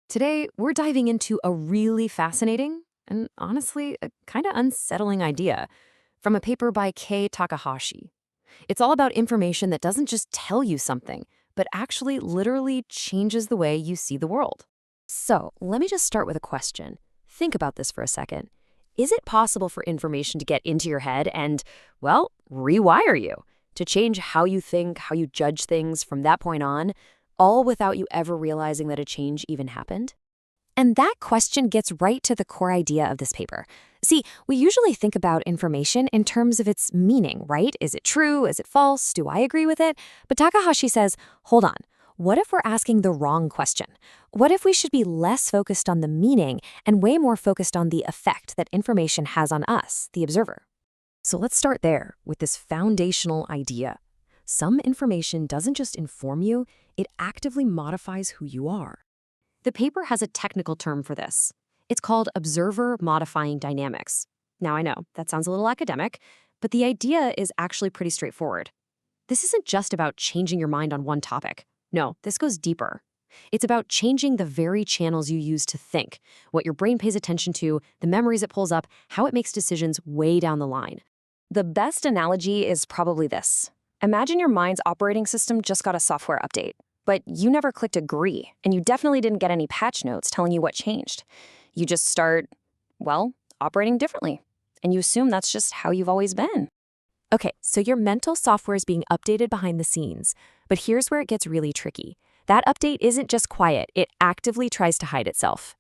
Today, we're diving into a really fascinating and honestly, a kind of unsettling idea from a paper by Kei Takahashi. It's all about information that doesn't just tell you something, but actually literally changes the way you see the world. So, let me just start with a question. Think about this for a second. Is it possible for information to get into your head and, well, rewire you? To change how you think, how you judge things from that point on, all without you ever realizing that a change even happened? And that question gets right to the core idea of this paper. See, we usually think about information in terms of its meaning, right? Is it true? Is it false? Do I agree with it? But Takahashi says, hold on. What if we're asking the wrong question? What if we should be less focused on the meaning and way more focused on the effect that information has on us, the observer? So let's start there with this foundational idea. Some information doesn't just inform you, it actively modifies who you are. The paper has a technical term for this. It's called observer modifying dynamics. Now I know, that sounds a little academic, but the idea is actually pretty straightforward. This isn't just about changing your mind on one topic. No, this goes deeper. It's about changing the very channels you use to think, what your brain pays attention to, the memories it pulls up, how it makes decisions way down the line. The best analogy is probably this. Imagine your mind's operating system just got a software update, but you never clicked agree, and you definitely didn't get any patch notes telling you what changed. You just start, well, operating differently, and you assume that's just how you've always been. Okay, so your mental software is being updated behind the scenes, but here's where it gets really tricky. That update isn't just quiet, it actively tries to hide itself.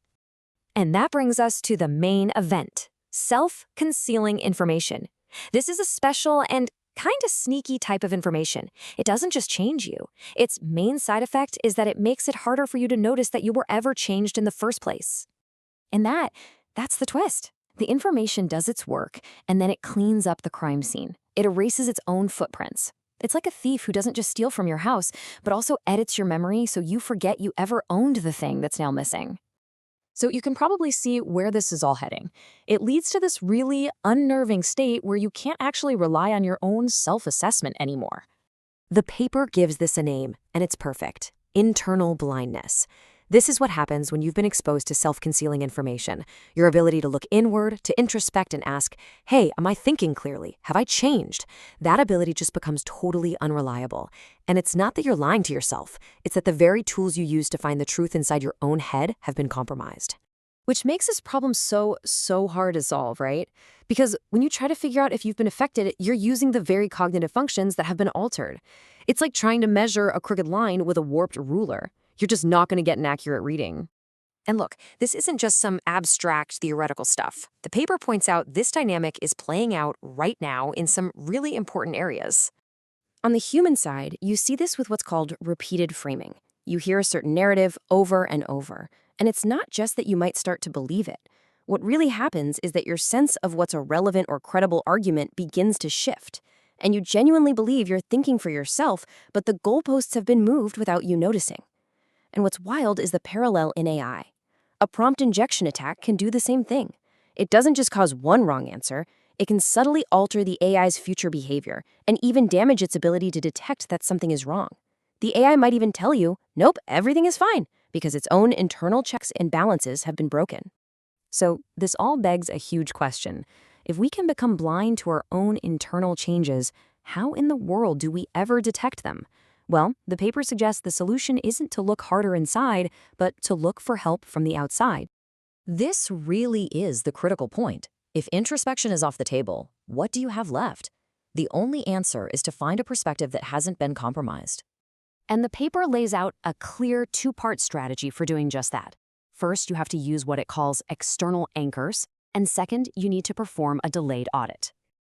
And that brings us to the main event, self-concealing information. This is a special and kind of sneaky type of information. It doesn't just change you. Its main side effect is that it makes it harder for you to notice that you were ever changed in the first place. And that's the twist. The information does its work, and then it cleans up the crime scene. It erases its own footprints. It's like a thief who doesn't just steal from your house, but also edits your memory so you forget you ever owned the thing that's now missing. So you can probably see where this is all heading. It leads to this really unnerving state where you can't actually rely on your own self-assessment anymore. The paper gives this a name, and it's perfect. Internal blindness. This is what happens when you've been exposed to self-concealing information. Your ability to look inward, to introspect and ask, hey, am I thinking clearly? Have I changed? That ability just becomes totally unreliable. And it's not that you're lying to yourself. It's that the very tools you use to find the truth inside your own head have been compromised. Which makes this problem so hard to solve, right? Because when you try to figure out if you've been affected, you're using the very cognitive functions that have been altered. It's like trying to measure a crooked line with a warped ruler. You're just not going to get an accurate reading. And look, this isn't just some abstract theoretical stuff. The paper points out this dynamic is playing out right now in some really important areas. On the human side, you see this with what's called repeated framing. You hear a certain narrative over and over, and it's not just that you might start to believe it. What really happens is that your sense of what's a relevant or credible argument begins to shift, and you genuinely believe you're thinking for yourself, but the goalposts have been moved without you noticing. And what's wild is the parallel in AI. A prompt injection attack can do the same thing. It doesn't just cause one wrong answer, it can subtly alter the AI's future behavior and even damage its ability to detect that something is wrong. The AI might even tell you, nope, everything is fine, because its own internal checks and balances have been broken. So this all begs a huge question. If we can become blind to our own internal changes, how in the world do we ever detect them? Well, the paper suggests the solution isn't to look harder inside, but to look for help from the outside. This really is the critical point. If introspection is off the table, what do you have left? The only answer is to find a perspective that hasn't been compromised. And the paper lays out a clear two-part strategy for doing just that. First, you have to use what it calls external anchors, and second, you need to perform a delayed audit.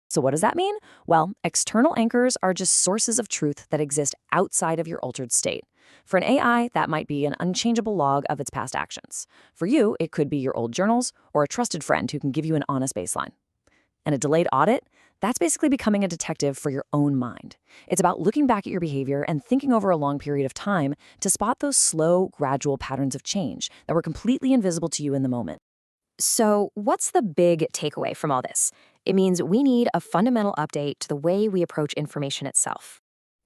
So what does that mean? Well, external anchors are just sources of truth that exist outside of your altered state. For an AI, that might be an unchangeable log of its past actions. For you, it could be your old journals or a trusted friend who can give you an honest baseline. And a delayed audit? That's basically becoming a detective for your own mind. It's about looking back at your behavior and thinking over a long period of time to spot those slow, gradual patterns of change that were completely invisible to you in the moment. So what's the big takeaway from all this? It means we need a fundamental update to the way we approach information itself.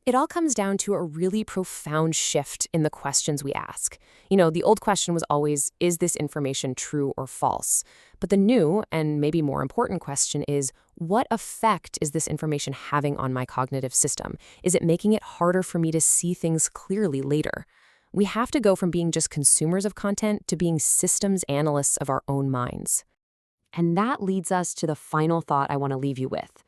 It all comes down to a really profound shift in the questions we ask. The old question was always, is this information true or false? But the new, and maybe more important question is, what effect is this information having on my cognitive system? Is it making it harder for me to see things clearly later? We have to go from being just consumers of content to being systems analysts of our own minds. And that leads us to the final thought I want to leave you with.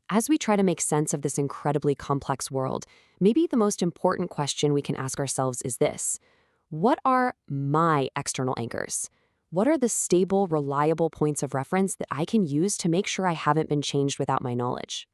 As we try to make sense of this incredibly complex world, maybe the most important question we can ask ourselves is this: what are my external anchors? What are the stable, reliable points of reference that I can use to make sure I haven't been changed without my knowledge?